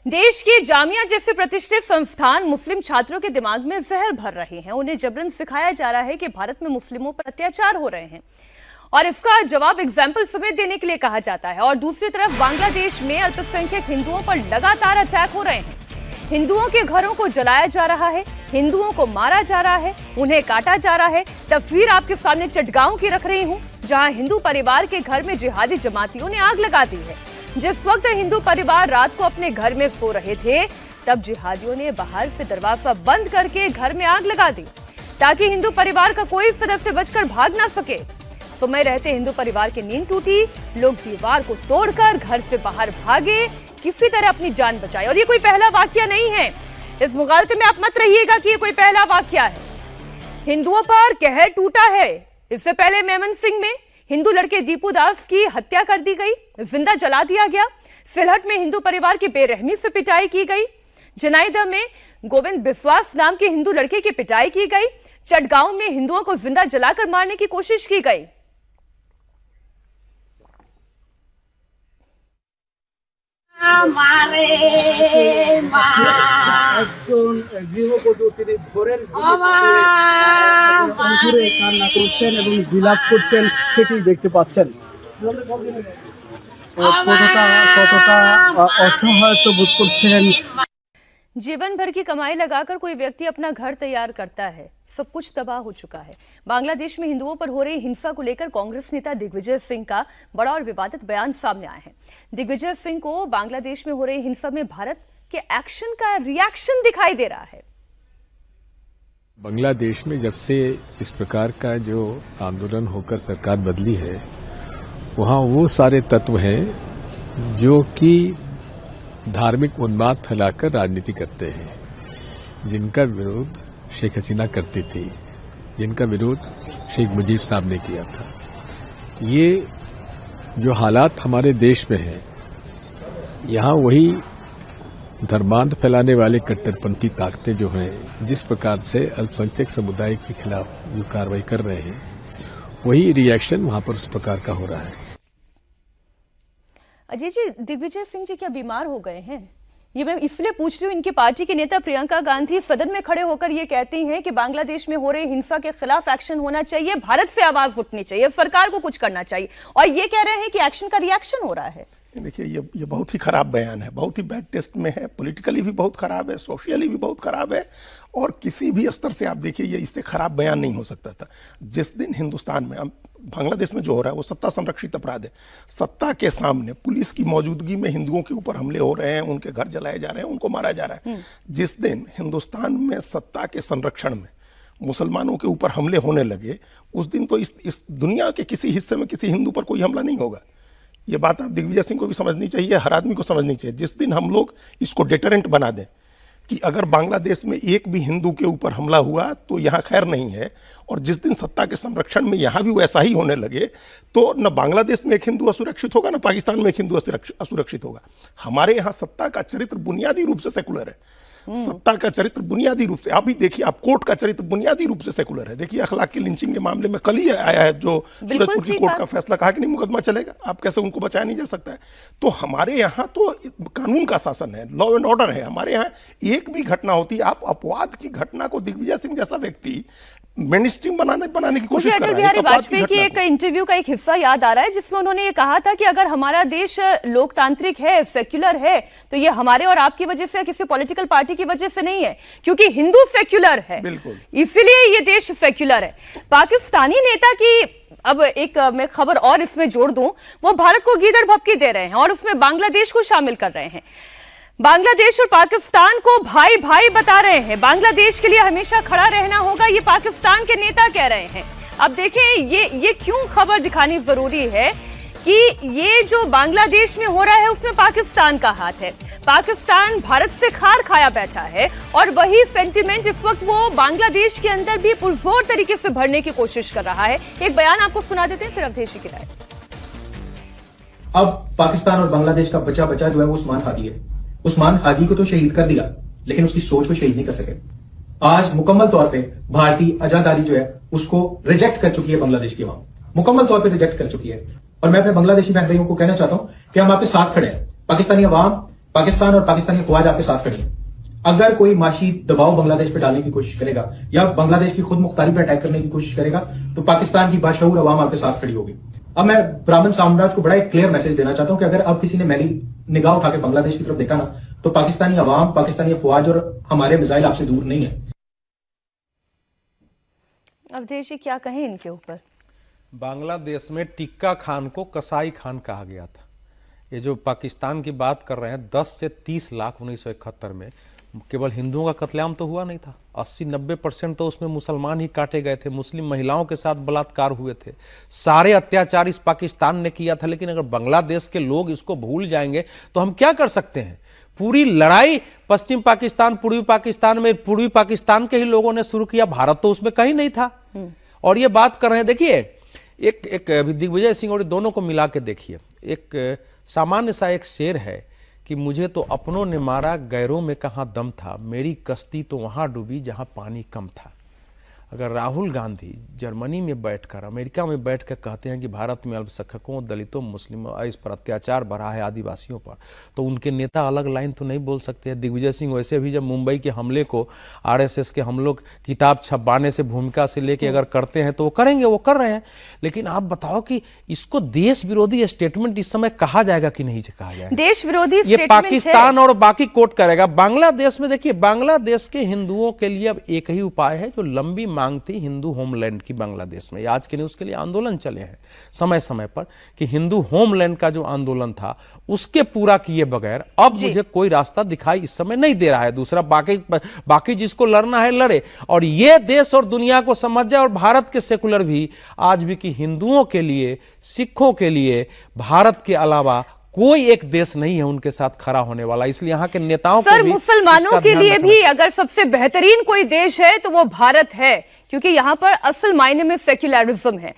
देश के जामिया जैसे प्रतिष्ठित संस्थान मुस्लिम छात्रों के दिमाग में जहर भर रहे हैं। उन्हें जबरन सिखाया जा रहा है कि भारत में मुस्लिमों पर अत्याचार हो रहे हैं और इसका जवाब एग्जाम्पल समेत देने के लिए कहा जाता है। और दूसरी तरफ बांग्लादेश में अल्पसंख्यक हिंदुओं पर लगातार अटैक हो रहे हैं। हिंदुओं के घरों को जलाया जा रहा है, हिंदुओं को मारा जा रहा है, उन्हें काटा जा रहा है। तस्वीर आपके सामने चटगांव की रख रही हूं, जहां हिंदू परिवार के घर में जिहादी जमातियों ने आग लगा दी है। जिस वक्त हिंदू परिवार रात को अपने घर में सो रहे थे, तब जिहादियों ने बाहर से दरवाजा बंद करके घर में आग लगा दी ताकि हिंदू परिवार का कोई सदस्य बचकर भाग ना सके। समय रहते हिंदू परिवार की नींद टूटी, लोग दीवार को तोड़कर घर से बाहर भागे, किसी तरह अपनी जान बचाई। और ये कोई पहला वाकया नहीं है, इस मुगालते में आप मत रहिएगा कि ये कोई पहला वाकया है। हिंदुओं पर कहर टूटा है। इससे पहले मेमन सिंह में हिंदू लड़के दीपू दास की हत्या कर दी गई, जिंदा जला दिया गया। सिलहट में हिंदू परिवार की बेरहमी से पिटाई की गई। जनाइदा में गोविंद बिस्वास नाम के हिंदू लड़के की पिटाई की गई। चटगांव में हिंदुओं को जिंदा जलाकर मारने की कोशिश की गई। কান্না করছেন এবং বিলাপ করছেন সেটি দেখতে পাচ্ছেন। কতটা অসহায়ত্ব বোধ করছেন। जीवन भर की कमाई लगाकर कोई व्यक्ति अपना घर तैयार करता है, सब कुछ तबाह हो चुका है। बांग्लादेश में हिंदुओं पर हो रही हिंसा को लेकर कांग्रेस नेता दिग्विजय सिंह का बड़ा और विवादित बयान सामने आया है। दिग्विजय सिंह को बांग्लादेश में हो रही हिंसा में भारत के एक्शन का रिएक्शन दिखाई दे रहा है। बांग्लादेश में जब से इस प्रकार का जो आंदोलन होकर सरकार बदली है, वहां वो सारे तत्व हैं जो कि धार्मिक उन्माद फैलाकर राजनीति करते हैं, जिनका विरोध शेख हसीना करती थी, जिनका विरोध शेख मुजीब साहब ने किया था। ये जो हालात हमारे देश में हैं, यहाँ वही धर्मांध फैलाने वाले कट्टरपंथी ताकतें जो हैं, जिस प्रकार से अल्पसंख्यक समुदाय के खिलाफ जो कार्रवाई कर रहे हैं, वही रिएक्शन वहां पर उस प्रकार का हो रहा है। अजय जी, दिग्विजय सिंह जी क्या बीमार हो गए हैं? ये मैं इसलिए पूछ रही हूँ, इनकी पार्टी के नेता प्रियंका गांधी सदन में खड़े होकर ये कहती हैं कि बांग्लादेश में हो रही हिंसा के खिलाफ एक्शन होना चाहिए, भारत से आवाज उठनी चाहिए, सरकार को कुछ करना चाहिए, और ये कह रहे हैं कि एक्शन का रिएक्शन हो रहा है। देखिए, ये बहुत ही खराब बयान है, बहुत ही बैड टेस्ट में है, पॉलिटिकली भी बहुत खराब है, सोशली भी बहुत खराब है, और किसी भी स्तर से आप देखिए ये इससे खराब बयान नहीं हो सकता था। जिस दिन हिंदुस्तान में, बांग्लादेश में जो हो रहा है वो सत्ता संरक्षित अपराध है। सत्ता के सामने पुलिस की मौजूदगी में हिंदुओं के ऊपर हमले हो रहे हैं, उनके घर जलाए जा रहे हैं, उनको मारा जा रहा है। जिस दिन हिंदुस्तान में सत्ता के संरक्षण में मुसलमानों के ऊपर हमले होने लगे, उस दिन तो इस दुनिया के किसी हिस्से में किसी हिंदू पर कोई हमला नहीं होगा। ये बात आप दिग्विजय सिंह को भी समझनी चाहिए, हर आदमी को समझनी चाहिए। जिस दिन हम लोग इसको डेटरेंट बना दें कि अगर बांग्लादेश में एक भी हिंदू के ऊपर हमला हुआ तो यहाँ खैर नहीं है, और जिस दिन सत्ता के संरक्षण में यहाँ भी वैसा ही होने लगे, तो न बांग्लादेश में एक हिंदू असुरक्षित होगा, न पाकिस्तान में एक हिंदू असुरक्षित होगा। हमारे यहाँ सत्ता का चरित्र बुनियादी रूप से सेकुलर है। सत्ता का चरित्र बुनियादी रूप से, आप भी देखिए, आप कोर्ट का चरित्र बुनियादी रूप से सेकुलर है। देखिए, अखलाक की लिंचिंग के मामले में कल ही आया है जो सूरजपुर की कोर्ट का फैसला, कहा कि नहीं मुकदमा चलेगा, आप कैसे उनको बचाया नहीं जा सकता है। तो हमारे यहाँ तो कानून का शासन है, लॉ एंड ऑर्डर है। हमारे यहाँ एक भी घटना होती, आप अपवाद की घटना को दिग्विजय सिंह जैसा व्यक्ति मेन स्ट्रीम बनाने की कोशिश कर रहा है। अटल बिहारी वाजपेयी की एक इंटरव्यू का एक हिस्सा याद आ रहा है, जिसमें उन्होंने ये कहा था कि अगर हमारा देश लोकतांत्रिक है, सेक्युलर है, तो ये हमारे और आपकी वजह से, किसी पॉलिटिकल पार्टी की वजह से नहीं है, क्योंकि हिंदू सेक्युलर है, इसीलिए ये देश सेक्युलर है। पाकिस्तानी नेता की अब एक मैं खबर और इसमें जोड़ दूं, वो भारत को गीदड़ भभकी दे रहे हैं और उसमें बांग्लादेश को शामिल कर रहे हैं। बांग्लादेश और पाकिस्तान को भाई भाई बता रहे हैं, बांग्लादेश के लिए हमेशा खड़ा रहना होगा, ये पाकिस्तान के नेता कह रहे हैं। अब देखें, ये क्यों खबर दिखानी जरूरी है कि ये जो बांग्लादेश में हो रहा है उसमें पाकिस्तान का हाथ है। पाकिस्तान भारत से खार खाया बैठा है, और वही सेंटिमेंट इस वक्त वो बांग्लादेश के अंदर भी पुरजोर तरीके से भरने की कोशिश कर रहा है। एक बयान आपको सुना देते हैं, सिर्फ अवधेशी की राय। अब पाकिस्तान और बांग्लादेश का बचा बचा जो है वो उस्मान हादी है। उस्मान हादी को तो शहीद कर दिया, लेकिन उसकी सोच को शहीद नहीं कर सके। आज मुकम्मल तौर पे भारतीय आजादी जो है उसको रिजेक्ट कर चुकी है बांग्लादेश की अवाम, मुकम्मल तौर पे रिजेक्ट कर चुकी है। और मैं अपने बांग्लादेशी भाई भाइयों को कहना चाहता हूं कि हम आपके साथ खड़े हैं। पाकिस्तानी अवाम पाकिस्तान और पाकिस्तानी अफवाज आपके साथ खड़ी है। अगर कोई माशी दबाव बांग्लादेश पे डालने की कोशिश करेगा या बांग्लादेश की खुद मुख्तारी पे अटैक करने की कोशिश करेगा तो पाकिस्तान की बाशऊर अवाम आपके साथ खड़ी होगी। अब मैं ब्राह्मण साम्राज्य को बड़ा एक क्लियर मैसेज देना चाहता हूं कि अगर अब किसी ने मैली निगाह उठा के बांग्लादेश की तरफ देखा ना तो पाकिस्तानी अवाम, पाकिस्तानी अफवाज और हमारे मिसाइल आपसे दूर नहीं है। अवधेश जी क्या कहें इनके ऊपर? बांग्लादेश में टिक्का खान को कसाई खान कहा गया था। ये जो पाकिस्तान की बात कर रहे हैं 10 से 30 लाख 1971 में केवल हिंदुओं का कत्लेआम तो हुआ नहीं था, 80-90% तो उसमें मुसलमान ही काटे गए थे, मुस्लिम महिलाओं के साथ बलात्कार हुए थे, सारे अत्याचार इस पाकिस्तान ने किया था। लेकिन अगर बांग्लादेश के लोग इसको भूल जाएंगे तो हम क्या कर सकते हैं? पूरी लड़ाई पश्चिम पाकिस्तान, पूर्वी पाकिस्तान में पूर्वी पाकिस्तान के ही लोगों ने शुरू किया, भारत तो उसमें कहीं नहीं था। और ये बात कर रहे हैं, देखिए एक दिग्विजय सिंह और दोनों को मिला के देखिए, एक सामान्य सा एक शेर है कि मुझे तो अपनों ने मारा, गैरों में कहाँ दम था, मेरी कश्ती तो वहाँ डूबी जहाँ पानी कम था। अगर राहुल गांधी जर्मनी में बैठकर, अमेरिका में बैठकर कहते हैं कि भारत में अल्पसंख्यकों, दलितों, मुस्लिमों इस पर अत्याचार बढ़ा है, आदिवासियों पर, तो उनके नेता अलग लाइन तो नहीं बोल सकते हैं। दिग्विजय सिंह वैसे भी जब मुंबई के हमले को आरएसएस के हम लोग किताब छपवाने से भूमिका से लेके अगर करते हैं तो वो करेंगे, वो कर रहे हैं। लेकिन आप बताओ कि इसको देश विरोधी स्टेटमेंट इस समय कहा जाएगा कि नहीं कहा जाएगा? देश विरोधी ये पाकिस्तान और बाकी कोट करेगा। बांग्लादेश में देखिए, बांग्लादेश के हिंदुओं के लिए अब एक ही उपाय है जो लंबी मांग थी हिंदू होमलैंड की बांग्लादेश में। आज के न्यूज़ के लिए आंदोलन चले हैं समय समय पर कि हिंदू होमलैंड का जो आंदोलन था उसके पूरा किए बगैर अब मुझे कोई रास्ता दिखाई इस समय नहीं दे रहा है। दूसरा बाकी जिसको लड़ना है लड़े, और ये देश और दुनिया को समझ जाए, और भारत के सेकुलर भी आज भी कि हिंदुओं के लिए, सिखों के लिए भारत के अलावा कोई एक देश नहीं है उनके साथ खड़ा होने वाला। इसलिए यहाँ के नेताओं को भी मुसलमानों के लिए भी अगर सबसे बेहतरीन कोई देश है तो वो भारत है, क्योंकि यहाँ पर असल मायने में सेक्युलरिज्म है।